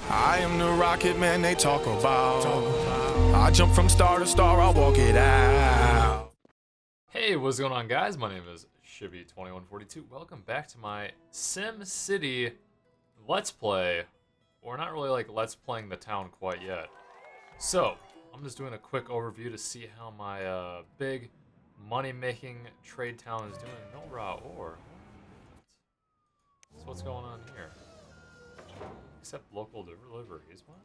I am the rocket man they talk about. I jump from star to star, I walk it out. Hey, what's going on, guys? My name is Shibby2142. Welcome back to my SimCity Let's Play. We're not really like Let's Playing the town quite yet. So, I'm just doing a quick overview to see how my big money-making trade town is doing. No raw ore. So what's going on here? Except local deliveries. What?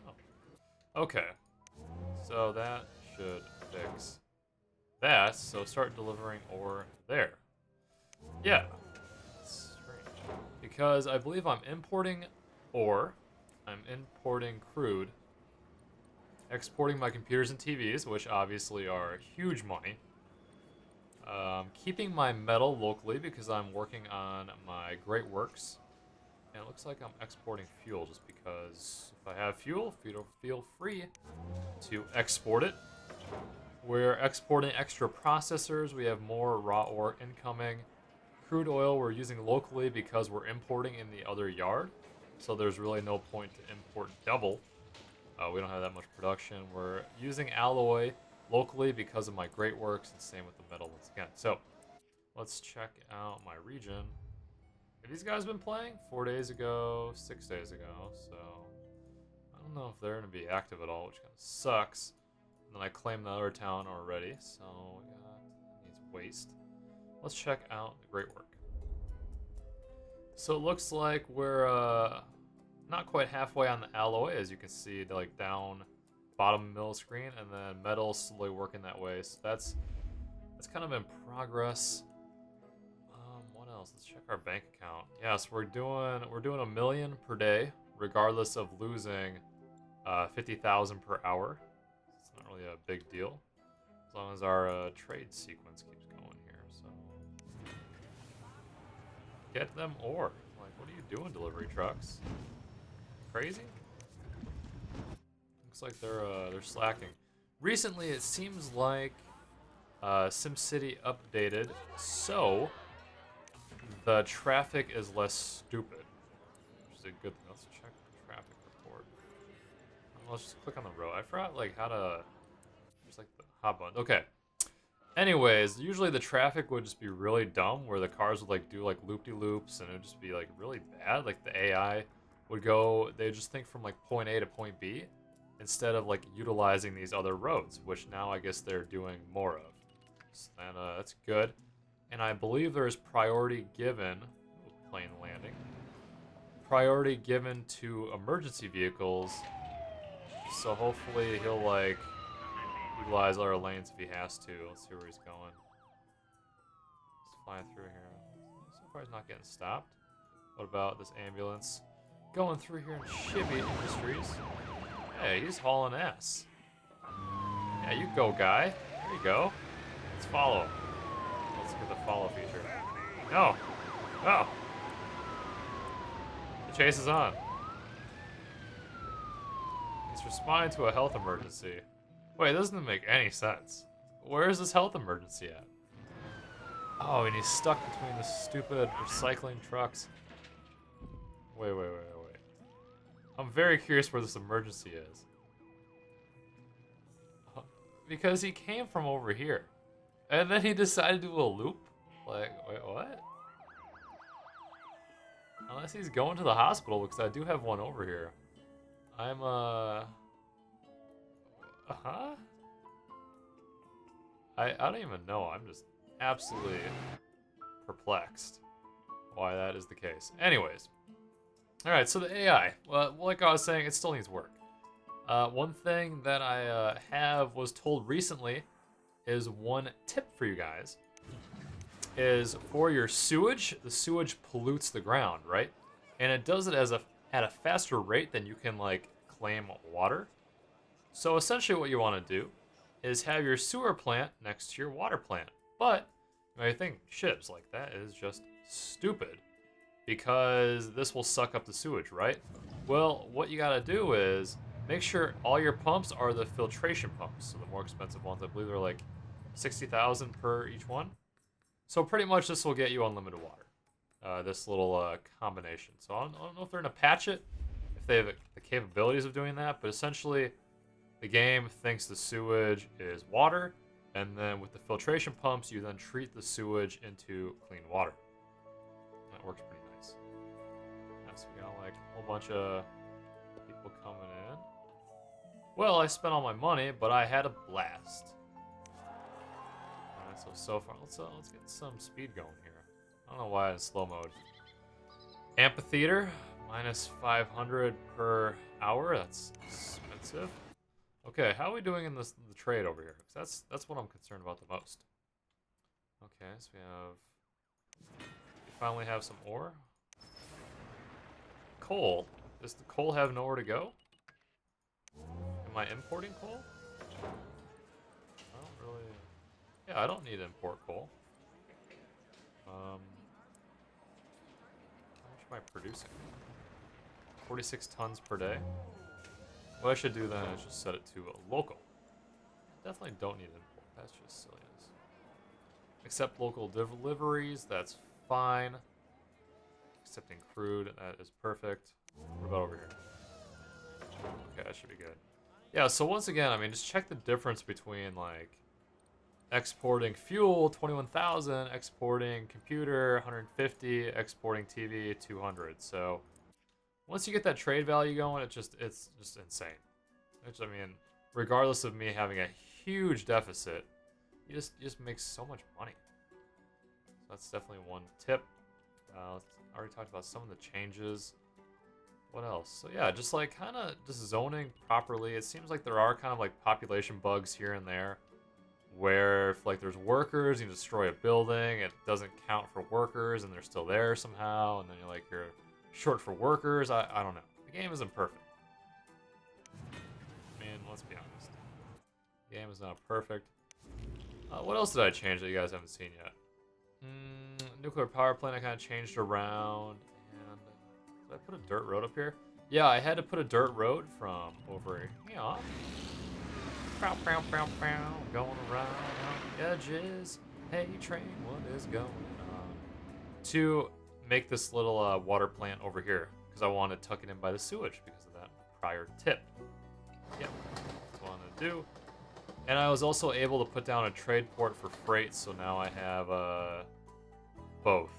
No. Okay. So that should fix that. So start delivering ore there. Yeah. That's strange. Because I believe I'm importing ore. I'm importing crude. Exporting my computers and TVs, which obviously are huge money. Keeping my metal locally because I'm working on my Great Works. And it looks like I'm exporting fuel just because if I have fuel, feel free to export it. We're exporting extra processors. We have more raw ore incoming. Crude oil we're using locally because we're importing in the other yard. So there's really no point to import double. We don't have that much production. We're using alloy locally because of my Great Works, and same with the metal once again. So let's check out my region. Have these guys been playing? 4 days ago, 6 days ago, so I don't know if they're going to be active at all, which kind of sucks. And then I claimed the other town already, so we got needs waste. Let's check out the Great Work. So it looks like we're not quite halfway on the alloy, as you can see, like down bottom middle screen, and then metal slowly working that way. So that's kind of in progress. What else? Let's check our bank account. Yes, we're doing $1 million per day, regardless of losing 50,000 per hour. It's not really a big deal, as long as our trade sequence keeps going here. So get them ore. Like, what are you doing, delivery trucks? Crazy? Looks like they're slacking. Recently, it seems like SimCity updated, so the traffic is less stupid, which is a good thing. Let's check the traffic report. Let's just click on the road. I forgot like how to just like the hot button. Okay. Anyways, usually the traffic would just be really dumb, where the cars would like do like loop-de-loops, and it would just be like really bad. Like the AI would go, they just think from like point A to point B, instead of like utilizing these other roads, which now I guess they're doing more of. So, and that's good. And I believe there is priority given, plane landing, priority given to emergency vehicles. So hopefully he'll like utilize our lanes if he has to. Let's see where he's going. He's flying through here. So far he's not getting stopped. What about this ambulance going through here in Shibby Industries? Hey, he's hauling ass. Yeah, you go, guy. There you go. Let's follow him. Let's get the follow feature. No. Oh. The chase is on. He's responding to a health emergency. Wait, that doesn't make any sense. Where is this health emergency at? Oh, and he's stuck between the stupid recycling trucks. Wait. I'm very curious where this emergency is. Because he came from over here. And then he decided to do a loop? Like, wait, what? Unless he's going to the hospital, because I do have one over here. I'm, I don't even know. I'm just absolutely perplexed why that is the case. Anyways. Alright, so the AI. Well, like I was saying, it still needs work. One thing that I was told recently is one tip for you guys is for your sewage. The sewage pollutes the ground, right? And it does it at a faster rate than you can like claim water. So essentially what you want to do is have your sewer plant next to your water plant. But you might think, shibs, like that is just stupid because this will suck up the sewage, right? Well, what you gotta do is make sure all your pumps are the filtration pumps. So the more expensive ones, I believe they're like 60,000 per each one. So pretty much this will get you unlimited water. This little combination. So I don't know if they're gonna patch it, if they have the capabilities of doing that, but essentially the game thinks the sewage is water, and then with the filtration pumps, you then treat the sewage into clean water. That works pretty nice. So we got like a whole bunch of people coming in. Well, I spent all my money, but I had a blast. Alright, so far, let's get some speed going here. I don't know why it's slow mode. Amphitheater, minus 500 per hour. That's expensive. Okay, how are we doing in the trade over here? 'Cause that's what I'm concerned about the most. Okay, so we finally have some ore. Coal. Does the coal have nowhere to go? Am I importing coal? I don't really... Yeah, I don't need to import coal. How much am I producing? 46 tons per day. What I should do then is just set it to a local. Definitely don't need to import. That's just silliness. Accept local deliveries. That's fine. Accepting crude. That is perfect. What about over here? Okay, that should be good. Yeah, so once again, I mean, just check the difference between, like, exporting fuel, 21,000, exporting computer, 150, exporting TV, 200. So once you get that trade value going, it's just insane. Which, I mean, regardless of me having a huge deficit, you just make so much money. So that's definitely one tip. I already talked about some of the changes. What else? So yeah, just like kind of just zoning properly. It seems like there are kind of like population bugs here and there, where if like there's workers, you destroy a building, it doesn't count for workers, and they're still there somehow, and then you're short for workers. I don't know. The game isn't perfect. I mean, let's be honest. The game is not perfect. What else did I change that you guys haven't seen yet? Nuclear power plant I kind of changed around. And did I put a dirt road up here? Yeah, I had to put a dirt road from over here. Pow, pow, pow, pow, going around on the edges. Hey, train, what is going on? To make this little water plant over here, because I want to tuck it in by the sewage because of that prior tip. Yep, that's what I want to do. And I was also able to put down a trade port for freight, so now I have both.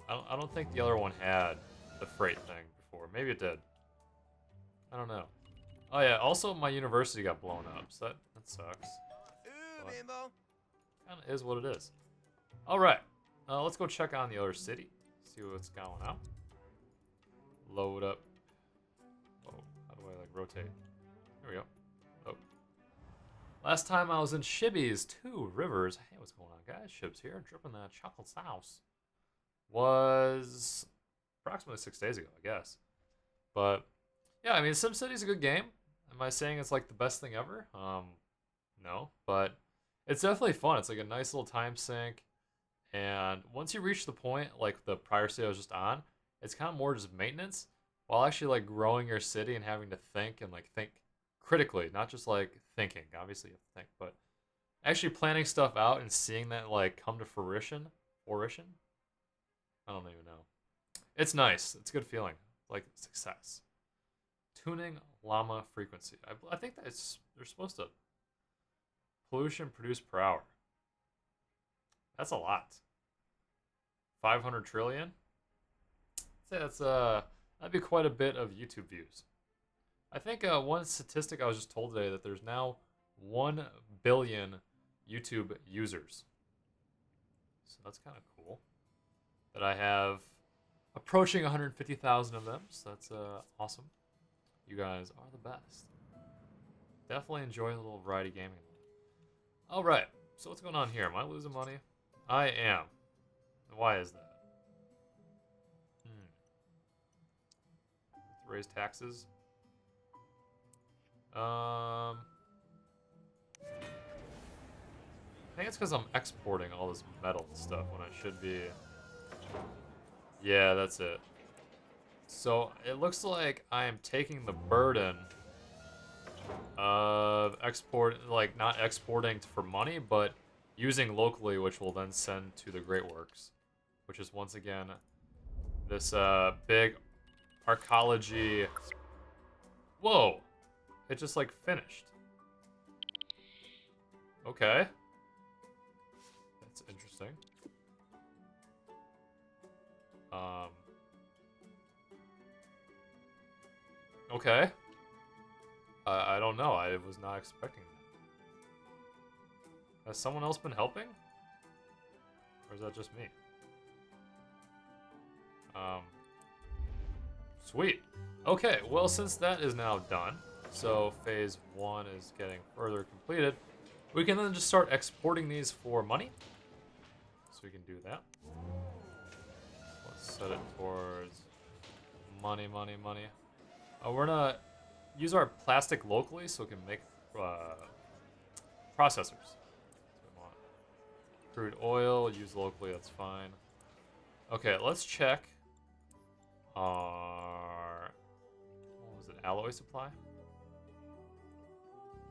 I don't think the other one had the freight thing before. Maybe it did. I don't know. Oh yeah, also my university got blown up, so that sucks. Kind of is what it is. Alright, let's go check on the other city. See what's going on. Load up. Oh, how do I like rotate? Here we go. Oh. Last time I was in Shibby's 2 Rivers. Hey, what's going on, guys? Shib's here, dripping that chocolate sauce. Was approximately 6 days ago, I guess. But yeah, I mean, SimCity's a good game. Am I saying it's like the best thing ever? No, but it's definitely fun. It's like a nice little time sink. And once you reach the point, like the prior city I was just on, it's kind of more just maintenance, while actually like growing your city and having to think and like think critically, not just like thinking. Obviously you have to think, but actually planning stuff out and seeing that like come to fruition. I don't even know. It's nice. It's a good feeling. Like success. Tuning llama frequency. I think they're supposed to pollution produced per hour. That's a lot. 500 trillion? I'd say that'd be quite a bit of YouTube views. I think one statistic I was just told today that there's now 1 billion YouTube users. So that's kind of cool. That I have approaching 150,000 of them, so that's awesome. You guys are the best. Definitely enjoy a little variety gaming. Alright, so what's going on here? Am I losing money? I am. Why is that? Let's raise taxes. I think it's because I'm exporting all this metal and stuff when I should be... Yeah, that's it. So it looks like I am taking the burden of not exporting for money, but using locally, which will then send to the Great Works, which is once again this big arcology. Whoa! It just like finished. Okay. That's interesting. Okay. I don't know. I was not expecting that. Has someone else been helping? Or is that just me? Sweet. Okay, well, since that is now done, so phase 1 is getting further completed, we can then just start exporting these for money. So we can do that. Let's set it towards money, money, money. We're gonna use our plastic locally so we can make processors. That's what we want. Crude oil, use locally, that's fine. Okay, let's check our, what was it, alloy supply?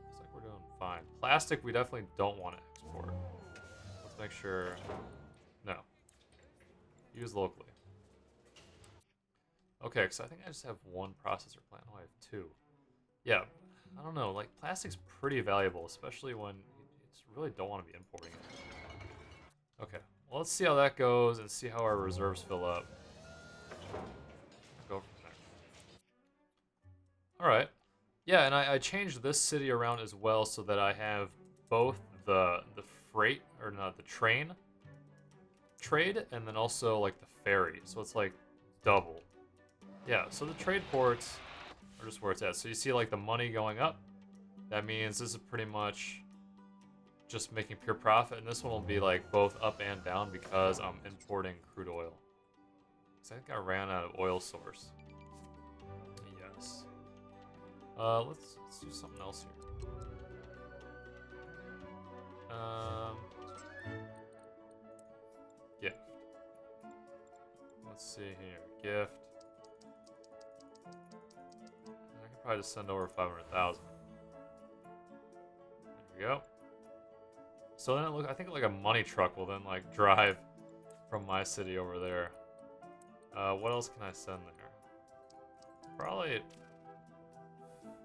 Looks like we're doing fine. Plastic, we definitely don't want to export. Let's make sure, no. Use locally. Okay, because I think I just have one processor plant. Oh, I have two. Yeah, I don't know. Like, plastic's pretty valuable, especially when you just really don't want to be importing it. Okay, well, let's see how that goes and see how our reserves fill up. Go from there. All right. Yeah, and I changed this city around as well so that I have both the freight, or not, the train trade, and then also, like, the ferry. So it's, like, double. Yeah, so the trade ports are just where it's at. So you see, like, the money going up. That means this is pretty much just making pure profit. And this one will be, like, both up and down because I'm importing crude oil. Because I think I ran out of oil source. Yes. Let's do something else here. Gift. Let's see here. Gift. I could probably just send over 500,000. There we go. So then I think like a money truck will then like drive from my city over there. What else can I send there? Probably,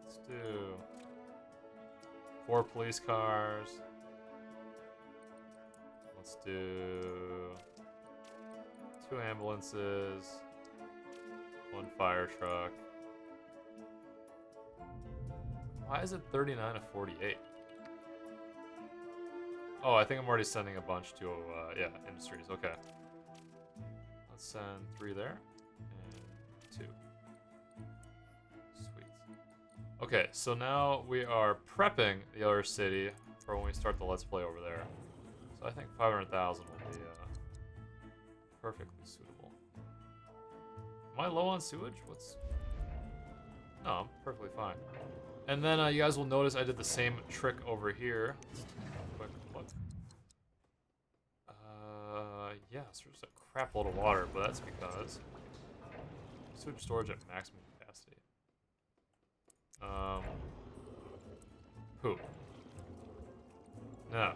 let's do 4 police cars. Let's do 2 ambulances, 1 fire truck. Why is it 39 of 48? Oh, I think I'm already sending a bunch to, yeah, industries. Okay. Let's send 3 there, and 2. Sweet. Okay, so now we are prepping the other city for when we start the Let's Play over there. So I think 500,000 will be, perfectly suitable. Am I low on sewage? No, I'm perfectly fine. And then you guys will notice I did the same trick over here. Quick look. Yeah, so there's a crap load of water, but that's because sewage storage at maximum capacity. Poop. No.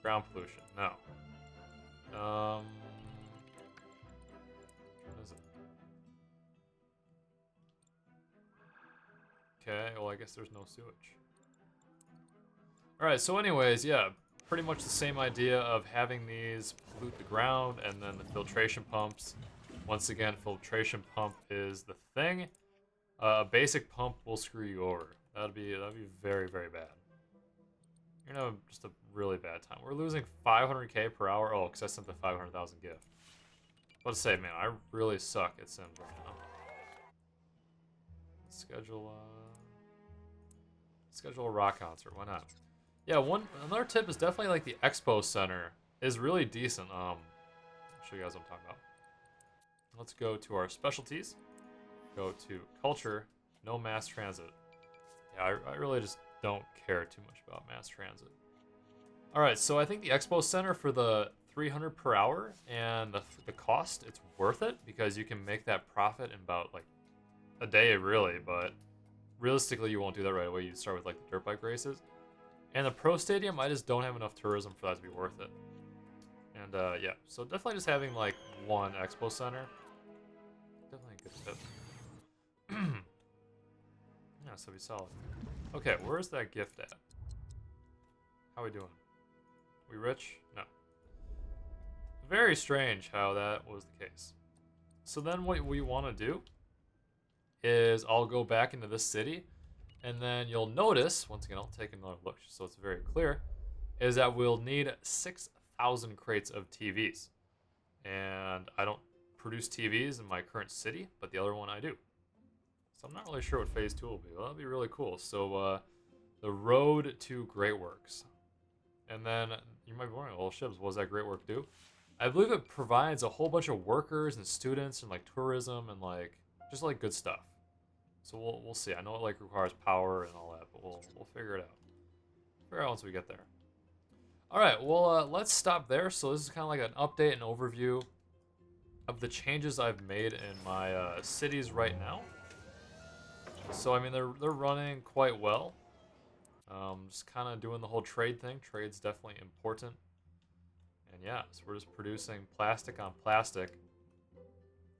Ground pollution. No. What is it? Okay, well, I guess there's no sewage. Alright, so anyways, yeah, pretty much the same idea of having these pollute the ground, and then the filtration pumps. Once again, filtration pump is the thing. A basic pump will screw you over. That'd be very, very bad. You're gonna have just a really bad time. We're losing 500k per hour. Oh, because I sent the 500,000 gift. What to say, man, I really suck at Sims right now. Schedule a rock concert. Why not? Yeah, another tip is definitely like the expo center is really decent. I'll show you guys what I'm talking about. Let's go to our specialties. Go to culture. No mass transit. Yeah, I really just don't care too much about mass transit. All right, so I think the expo center for the 300 per hour and the cost, it's worth it because you can make that profit in about like a day, really. But realistically, you won't do that right away. You start with like the dirt bike races. And the Pro Stadium, I just don't have enough tourism for that to be worth it. And yeah, so definitely just having like one expo center, definitely good tip. Yeah, so we solid. Okay, where's that gift at? How we doing? We rich? No. Very strange how that was the case. So then what we want to do is I'll go back into this city, and then you'll notice, once again, I'll take another look so it's very clear, is that we'll need 6,000 crates of TVs. And I don't produce TVs in my current city, but the other one I do. So I'm not really sure what phase 2 will be. Well, that'll be really cool. So the road to Great Works. And then you might be wondering, well, Shibs, what does that Great Work do? I believe it provides a whole bunch of workers and students and like tourism and like just like good stuff. So we'll see. I know it like requires power and all that, but we'll figure it out. Figure it out once we get there. All right, well, let's stop there. So this is kind of like an update and overview of the changes I've made in my cities right now. So I mean, they're running quite well. Just kind of doing the whole trade thing. Trade's definitely important. And yeah, so we're just producing plastic on plastic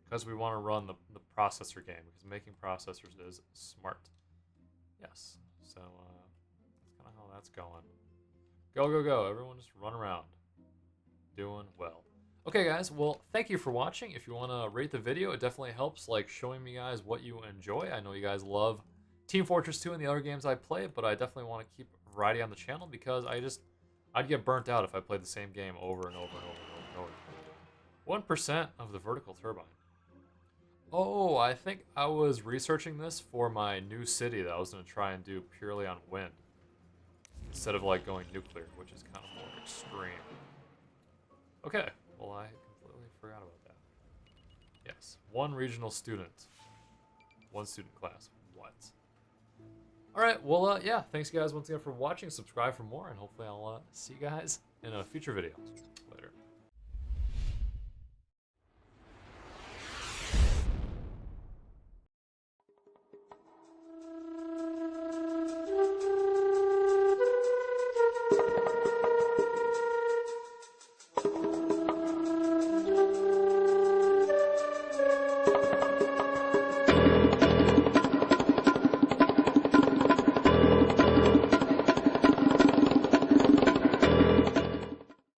because we want to run the processor game, because making processors is smart. Yes, so that's kind of how that's going. Go, go, go. Everyone just run around. Doing well. Okay, guys, well, thank you for watching. If you want to rate the video, it definitely helps, like, showing me guys what you enjoy. I know you guys love Team Fortress 2 and the other games I play, but I definitely want to keep variety on the channel because I'd get burnt out if I played the same game over and over and over and over and over. 1% of the vertical turbine. Oh, I think I was researching this for my new city that I was going to try and do purely on wind, instead of like going nuclear, which is kind of more extreme. Okay, well, I completely forgot about that. Yes, 1 regional student. 1 student class. What? Alright, well, yeah, thanks guys once again for watching. Subscribe for more, and hopefully I'll see you guys in a future video.